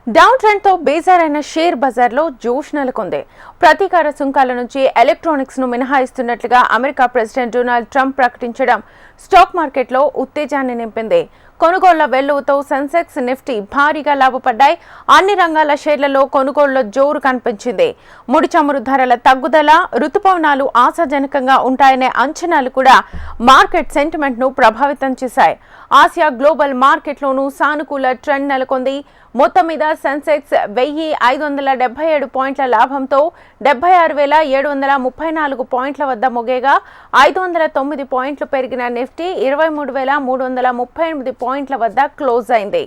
Down trend తో బేజారైన share బజార్లో జోష్ నెలకొంది. ప్రతీకార సుంకాల నుంచి ఎలక్ట్రానిక్స్ ను మినహాయిస్తున్నట్లుగా అమెరికా ప్రెసిడెంట్ డొనాల్డ్ ట్రంప్ ప్రకటించడం స్టాక్ మార్కెట్లో ఉత్తేజాన్ని నింపింది. కొనుగోళ్ల వెల్లువతో సెన్సెక్స్, నిఫ్టీ భారీగా లాభపడ్డాయి. అన్ని రంగాల షేర్లలో కొనుగోళ్ల జోరు కనిపించింది. ముడి చమురు ధరల తగ్గుదల, రుతుపవనాలు ఆశాజనకంగా ఉంటాయనే అంచనాలు కూడా మార్కెట్ సెంటిమెంట్ ను ప్రభావితం చేశాయి. ఆసియా గ్లోబల్ మార్కెట్లోనూ సానుకూల ట్రెండ్ నెలకొంది. మొత్తం మీద సెన్సెక్స్ 1577 పాయింట్ల లాభంతో 76,734 పాయింట్ల వద్ద ముగియగా 509 పాయింట్లు పెరిగిన నిఫ్టీ 23,338 పాయింట్ల వద్ద క్లోజ్ అయింది.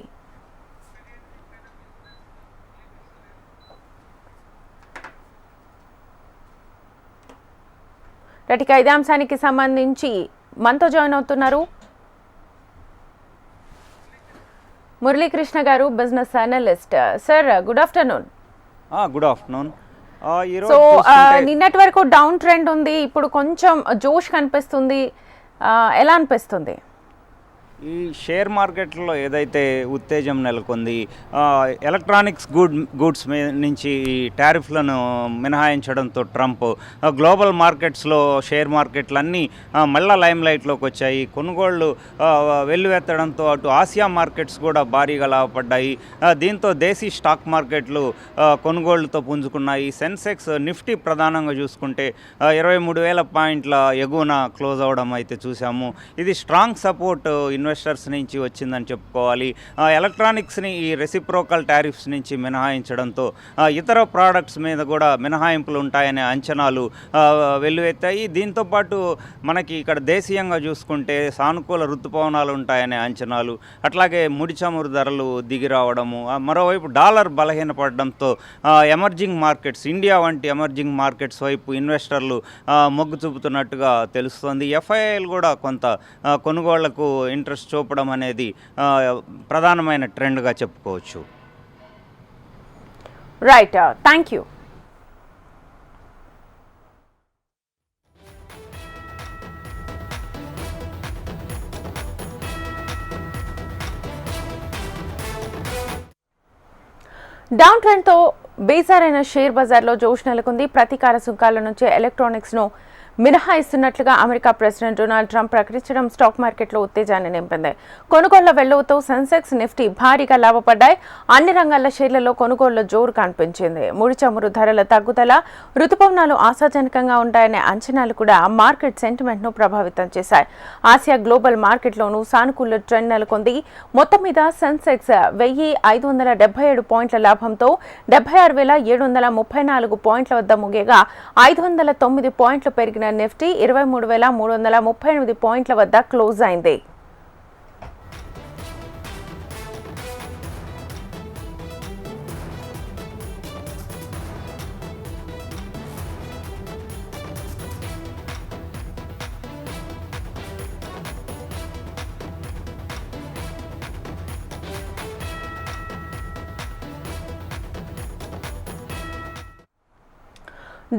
ఇక ఇదే అంశానికి సంబంధించి మనతో జాయిన్ అవుతున్నారు మురళీకృష్ణ గారు, business analyst. Sir, good afternoon. Good afternoon. So నిన్నటి వరకు డౌన్ ట్రెండ్ ఉంది, ఇప్పుడు కొంచెం జోష్ కనిపిస్తుంది. ఎలా అనిపిస్తుంది? ఈ షేర్ మార్కెట్లో ఏదైతే ఉత్తేజం నెలకొంది, ఎలక్ట్రానిక్స్ గూడ్స్ నుంచి ఈ టారిఫ్లను మినహాయించడంతో ట్రంప్ గ్లోబల్ మార్కెట్స్లో షేర్ మార్కెట్లన్నీ మళ్ళా లైమ్ లైట్లోకి వచ్చాయి. కొనుగోళ్లు వెల్లువెత్తడంతో అటు ఆసియా మార్కెట్స్ కూడా భారీగా లాభపడ్డాయి. దీంతో దేశీ స్టాక్ మార్కెట్లు కొనుగోళ్లతో పుంజుకున్నాయి. సెన్సెక్స్, నిఫ్టీ ప్రధానంగా చూసుకుంటే 23,000 పాయింట్ల ఎగువన క్లోజ్ అవడం అయితే చూసాము. ఇది స్ట్రాంగ్ సపోర్ట్ ఇన్వెస్టర్స్ నుంచి వచ్చిందని చెప్పుకోవాలి. ఎలక్ట్రానిక్స్ని ఈ రెసిప్రోకల్ టారిఫ్స్ నుంచి మినహాయించడంతో ఇతర ప్రోడక్ట్స్ మీద కూడా మినహాయింపులు ఉంటాయనే అంచనాలు వెల్లువెత్తాయి. దీంతోపాటు మనకి ఇక్కడ దేశీయంగా చూసుకుంటే సానుకూల ఋతుపవనాలు ఉంటాయనే అంచనాలు, అట్లాగే ముడి చమురు ధరలు దిగి రావడము, మరోవైపు డాలర్ బలహీనపడడంతో ఎమర్జింగ్ మార్కెట్స్, ఇండియా వంటి ఎమర్జింగ్ మార్కెట్స్ వైపు ఇన్వెస్టర్లు మొగ్గు చూపుతున్నట్టుగా తెలుస్తోంది. ఎఫ్ఐఐలు కూడా కొంత కొనుగోళ్లకు ఇంట్రెస్ట్ చూపడం అనేది ప్రధానమైన ట్రెండ్గా చెప్పుకోవచ్చు. Right, thank you. Down trend తో బేజారైన షేర్ బజార్లో జోష్ నెలకొంది. ప్రతీకార సుంకాల నుంచి ఎలక్ట్రానిక్స్ ను మినహాయిస్తున్నట్లుగా అమెరికా ప్రెసిడెంట్ డొనాల్డ్ ట్రంప్ ప్రకటించడం స్టాక్ మార్కెట్లో ఉత్తేజాన్ని నింపింది. కొనుగోళ్ల వెల్లువతో సెన్సెక్స్, నిఫ్టీ భారీగా లాభపడ్డాయి. అన్ని రంగాల షేర్లలో కొనుగోళ్ల జోరు కనిపించింది. ముడి చమురు ధరల తగ్గుదల, రుతుపవనాలు ఆశాజనకంగా ఉంటాయనే అంచనాలు కూడా మార్కెట్ సెంటిమెంట్ ను ప్రభావితం చేశాయి. ఆసియా గ్లోబల్ మార్కెట్లోనూ సానుకూల ట్రెండ్ నెలకొంది. మొత్తం మీద సెన్సెక్స్ 1577 పాయింట్ల లాభంతో 76,734 పాయింట్ల వద్ద ముగియగా 509 పాయింట్లు పెరిగిన నిఫ్టీ 23,338 పాయింట్ల వద్ద క్లోజ్ అయింది.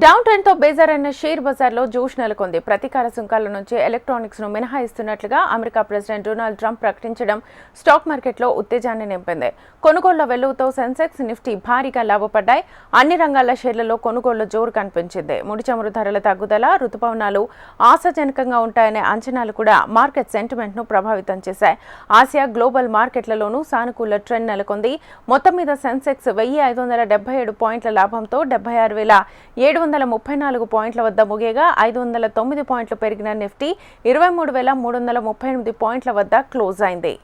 డౌన్ ట్రెండ్ తో బేజారైన షేర్ బజార్లో జోష్ నెలకొంది. ప్రతీకార సుంకాల నుంచి ఎలక్ట్రానిక్స్ ను మినహాయిస్తున్నట్లుగా అమెరికా ప్రెసిడెంట్ డొనాల్డ్ ట్రంప్ ప్రకటించడం స్టాక్ మార్కెట్లో ఉత్తేజాన్ని నింపింది. కొనుగోళ్ల వెల్లువతో సెన్సెక్స్, నిఫ్టీ భారీగా లాభపడ్డాయి. అన్ని రంగాల షేర్లలో కొనుగోళ్ల జోరు కనిపించింది. ముడి చమురు ధరల తగ్గుదల, రుతుపవనాలు ఆశాజనకంగా ఉంటాయనే అంచనాలు కూడా మార్కెట్ సెంటిమెంట్ ను ప్రభావితం చేశాయి. ఆసియా గ్లోబల్ మార్కెట్లలోనూ సానుకూల ట్రెండ్ నెలకొంది. మొత్తం మీద సెన్సెక్స్ 1577 పాయింట్ల లాభంతో 76,734 పాయింట్ల వద్ద ముగియగా 509 పాయింట్లు పెరిగిన నిఫ్టీ 23,338 పాయింట్ల వద్ద క్లోజ్ అయింది.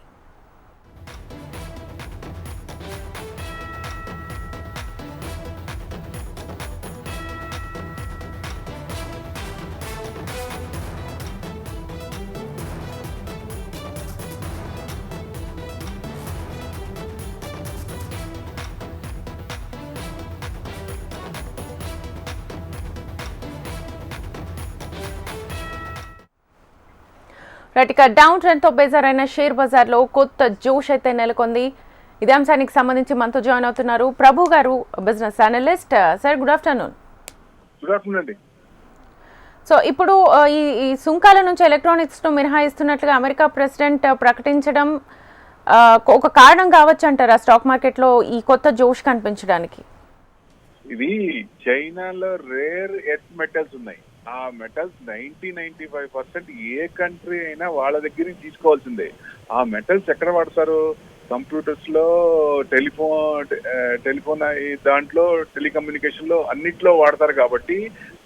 ఇక డౌన్ ట్రెండ్ తో బేజారైన షేర్ బజార్లో కొత్త జోష్ అయితే నెలకొంది. ఇదే అంశానికి సంబంధించి మనతో జాయిన్ అవుతున్నారు ప్రభు గారు, business analyst. Sir, good afternoon. Good afternoon అండి. సో ఇప్పుడు ఈ సుంకాల నుంచి ఎలక్ట్రానిక్స్ ను మినహాయిస్తున్నట్లుగా అమెరికా ప్రెసిడెంట్ ప్రకటించడం ఒక కారణం కావచ్చు అంటారా స్టాక్ మార్కెట్లో ఈ కొత్త జోష్ కనిపించడానికి? ఇది చైనాలో రేర్ ఎర్త్ మెటల్స్ ఉన్నాయి. ఆ మెటల్స్ 95% ఏ కంట్రీ అయినా వాళ్ళ దగ్గర నుంచి తీసుకోవాల్సిందే. ఆ మెటల్స్ ఎక్కడ వాడతారు? కంప్యూటర్స్ లో, టెలిఫోన్ దాంట్లో, టెలికమ్యూనికేషన్ లో అన్నిట్లో వాడతారు. కాబట్టి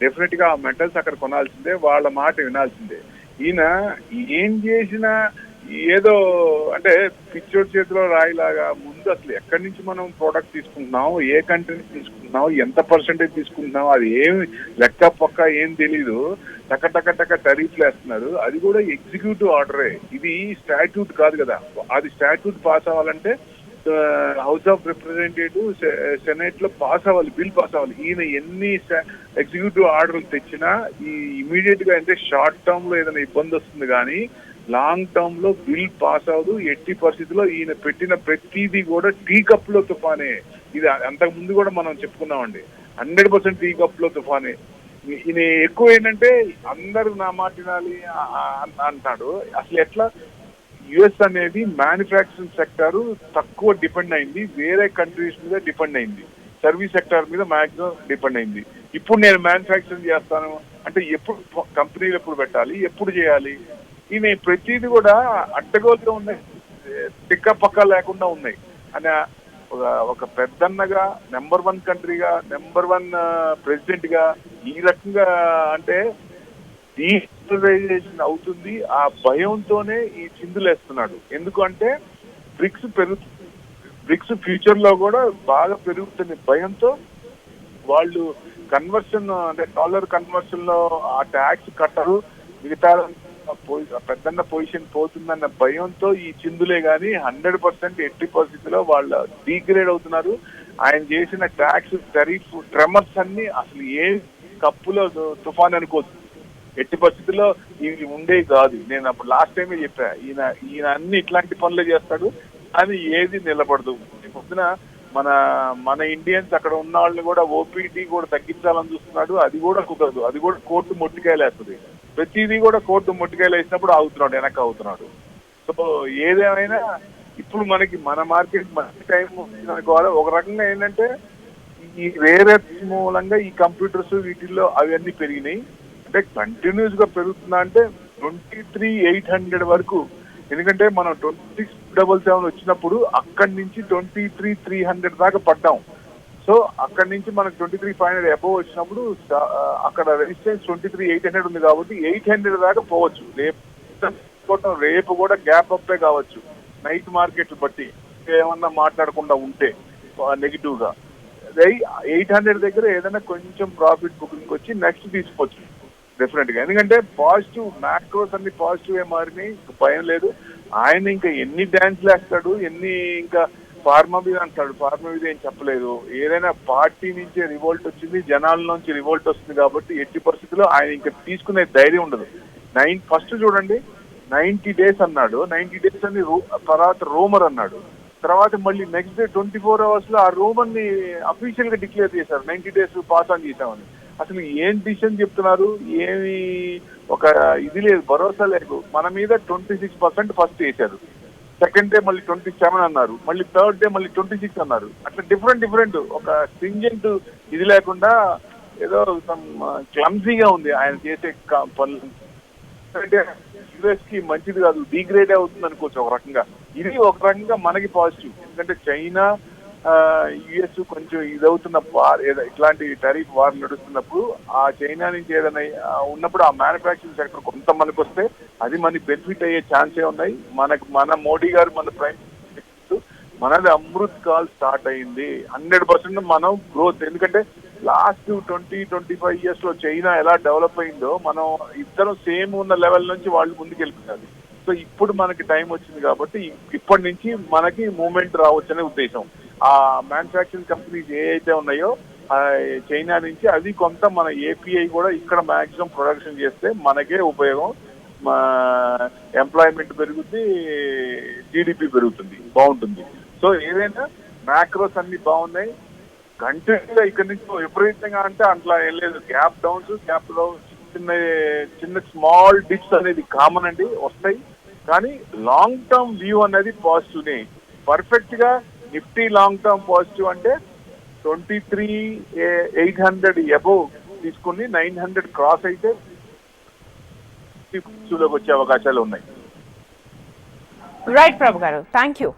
డెఫినెట్ గా ఆ మెటల్స్ అక్కడ కొనాల్సిందే, వాళ్ళ మాట వినాల్సిందే. ఈయన ఏం చేసినా ఏదో అంటే పిచ్చోడి చేతిలో రాయిలాగా ముందు అసలు ఎక్కడి నుంచి మనం ప్రోడక్ట్ తీసుకుంటున్నాం, ఏ కంట్రీ నుంచి తీసుకుంటున్నాం, ఎంత పర్సెంటేజ్ తీసుకుంటున్నాం, అది ఏమి లెక్క పక్క ఏం తెలీదు. టక టరీఫ్లు వేస్తున్నారు. అది కూడా ఎగ్జిక్యూటివ్ ఆర్డరే. ఇది స్టాట్యూట్ కాదు కదా. అది స్టాట్యూట్ పాస్ అవ్వాలంటే హౌస్ ఆఫ్ రిప్రజెంటేటివ్, సెనెట్ లో పాస్ అవ్వాలి, బిల్ పాస్ అవ్వాలి. ఈయన ఎన్ని ఎగ్జిక్యూటివ్ ఆర్డర్లు తెచ్చినా ఈ ఇమీడియట్ గా అంటే షార్ట్ టర్మ్ లో ఏదైనా ఇబ్బంది వస్తుంది, కానీ లాంగ్ టర్మ్ లో బిల్ పాస్ అవ్వదు. ఎట్టి పరిస్థితుల్లో ఈయన పెట్టిన ప్రతిదీ కూడా టీ కప్ లో తుఫానే. ఇది అంతకు ముందు కూడా మనం చెప్పుకున్నామండి. 100% టీ కప్ లో తుఫానే. ఈయన ఎక్కువ ఏంటంటే అందరూ నా మాట వినాలి అంటాడు. అసలు ఎట్లా? యుఎస్ అనేది మ్యానుఫ్యాక్చరింగ్ సెక్టర్ తక్కువ డిపెండ్ అయింది, వేరే కంట్రీస్ మీద డిపెండ్ అయింది, సర్వీస్ సెక్టర్ మీద మాక్సిమం డిపెండ్ అయింది. ఇప్పుడు నేను మ్యానుఫ్యాక్చరింగ్ చేస్తాను అంటే ఎప్పుడు కంపెనీలు ఎప్పుడు పెట్టాలి, ఎప్పుడు చేయాలి? ఈయన ప్రతిది కూడా అడ్డగోలుగా ఉన్నాయి, టిక్క పక్క లేకుండా ఉన్నాయి. అని ఒక పెద్దన్నగా, నెంబర్ 1 కంట్రీగా, నెంబర్ 1 ప్రెసిడెంట్ గా ఈ రకంగా అంటే డీజిటలైజేషన్ అవుతుంది ఆ భయంతోనే ఈ చిందులేస్తున్నాడు. ఎందుకంటే బ్రిక్స్ ఫ్యూచర్ లో కూడా బాగా పెరుగుతున్న భయంతో వాళ్ళు కన్వర్షన్ అంటే డాలర్ కన్వర్షన్ లో ఆ ట్యాక్స్ కట్టరు, మిగతా పెద్దన్న పొజిషన్ పోతుందన్న భయంతో ఈ చిందులే గాని 100% ఎట్టి పరిస్థితిలో వాళ్ళు డీగ్రేడ్ అవుతున్నారు. ఆయన చేసిన ట్యాక్స్ టరీఫ్ ట్రెమర్స్ అన్ని అసలు ఏ కప్పులో తుఫాన్ అనుకోవచ్చు. ఎట్టి పరిస్థితుల్లో ఇవి ఉండేవి కాదు. నేను అప్పుడు లాస్ట్ టైమే చెప్పా, ఈయన అన్ని ఇట్లాంటి పనులు చేస్తాడు, అది ఏది నిలబడదు. పొద్దున మన ఇండియన్స్ అక్కడ ఉన్న వాళ్ళని కూడా ఓపీటీ కూడా తగ్గించాలని చూస్తున్నాడు. అది కూడా కుదరదు. అది కూడా కోర్టు మొట్టికాయలేస్తుంది. ప్రతిదీ కూడా కోర్టు మొట్టికాయలు వేసినప్పుడు అవుతున్నాడు, వెనక్కి అవుతున్నాడు. సో ఏదేమైనా ఇప్పుడు మన మార్కెట్ మంచి టైం అనుకోవాలి. ఒక రకంగా ఏంటంటే ఈ రేర్ ఎర్త్స్ మూలంగా ఈ కంప్యూటర్స్ వీటిల్లో అవన్నీ పెరిగినాయి. అంటే కంటిన్యూస్ గా పెరుగుతున్నా అంటే 23,800 వరకు. ఎందుకంటే మనం 26,777 వచ్చినప్పుడు అక్కడి నుంచి 23,300 దాకా పడ్డాం. సో అక్కడి నుంచి మనకు 23,500 అబోవ్ వచ్చినప్పుడు అక్కడ రెసిస్టెన్స్ 23,800 ఉంది కాబట్టి 800 దాకా పోవచ్చు. రేపు కూడా గ్యాప్ అప్పే కావచ్చు నైట్ మార్కెట్ బట్టి, ఏమన్నా మాట్లాడకుండా ఉంటే నెగిటివ్ గా. 800 దగ్గర ఏదైనా కొంచెం ప్రాఫిట్ బుకింగ్ వచ్చి నెక్స్ట్ తీసుకోవచ్చు డెఫినెట్ గా. ఎందుకంటే పాజిటివ్ మ్యాక్రోస్ అన్ని పాజిటివ్ మారినాయి, భయం లేదు. ఆయన ఇంకా ఎన్ని డాన్స్ వేస్తాడు, ఇంకా ఫార్మా మీద అంటాడు. ఫార్మా మీద ఏం చెప్పలేదు. ఏదైనా పార్టీ నుంచి రివోల్ట్ వచ్చింది, జనాల నుంచి రివోల్ట్ వస్తుంది కాబట్టి ఎట్టి పరిస్థితుల్లో ఆయన ఇంకా తీసుకునే ధైర్యం ఉండదు. ఫస్ట్ చూడండి 90 days అన్నాడు, 90 days అని తర్వాత రూమర్ అన్నాడు. తర్వాత మళ్ళీ నెక్స్ట్ డే 24 hours లో ఆ రూమర్ ని అఫీషియల్ గా డిక్లేర్ చేశారు 90 days పాస్ ఆన్ చేశామని. అసలు ఏం డిసిషన్ చెప్తున్నారు, ఏమి ఒక ఇది లేదు, భరోసా లేదు. మన మీద 26% ఫస్ట్ వేశారు, సెకండ్ డే మళ్ళీ 27 అన్నారు, మళ్ళీ థర్డ్ డే మళ్ళీ 26 అన్నారు. అట్లా డిఫరెంట్ ఒక స్ట్రింజెంట్ ఇది లేకుండా ఏదో క్లమ్జీగా ఉంది ఆయన చేసే పనులు. అంటే యుఎస్ కి మంచిది కాదు, డిగ్రేడ్ అవుతుంది అనుకోవచ్చు ఒక రకంగా. ఇది ఒక రకంగా మనకి పాజిటివ్. ఎందుకంటే చైనా యుఎస్ కొంచెం ఇదవుతున్న ఇట్లాంటి టరీఫ్ వార్ నడుస్తున్నప్పుడు ఆ చైనా నుంచి ఏదైనా ఉన్నప్పుడు ఆ మ్యానుఫ్యాక్చరింగ్ సెక్టర్ కొంత మనకు వస్తే అది మనకి బెనిఫిట్ అయ్యే ఛాన్సే ఉన్నాయి. మన మోడీ గారు, మన ప్రైమ్ మినిస్టర్, మనది అమృత్ కాల్ స్టార్ట్ అయింది. 100% మనం గ్రోత్. ఎందుకంటే లాస్ట్ 20-25 years లో చైనా ఎలా డెవలప్ అయిందో మనం ఇద్దరం సేమ్ ఉన్న లెవెల్ నుంచి వాళ్ళు ముందుకు వెళ్ళిపోయారు. సో ఇప్పుడు మనకి టైం వచ్చింది కాబట్టి ఇప్పటి నుంచి మనకి మూవ్మెంట్ రావచ్చు అనే ఉద్దేశం. ఆ మ్యానుఫ్యాక్చరింగ్ కంపెనీస్ ఏ అయితే ఉన్నాయో చైనా నుంచి అవి కొంత మన ఏపీఐ కూడా ఇక్కడ మాక్సిమం ప్రొడక్షన్ చేస్తే మనకే ఉపయోగం. ఎంప్లాయ్మెంట్ పెరుగుతుంది, జీడిపి పెరుగుతుంది, బాగుంటుంది. సో ఏదైనా మ్యాక్రోస్ అన్ని బాగున్నాయి. కంటిన్యూగా ఇక్కడ నుంచి విపరీతంగా అంటే అట్లా ఏం లేదు. గ్యాప్ డౌన్స్, గ్యాప్ లో చిన్న స్మాల్ డిప్స్ అనేది కామన్ అండి, వస్తాయి. కానీ లాంగ్ టర్మ్ వ్యూ అనేది పాజిటివ్నే. పర్ఫెక్ట్ గా నిఫ్టీ లాంగ్ టర్మ్ పాజిటివ్ అంటే 23,800 అబోవ్ తీసుకుని 900 క్రాస్ అయితే లోకి వచ్చే అవకాశాలు ఉన్నాయి. రైట్ ప్రభు గారు, థ్యాంక్ యూ.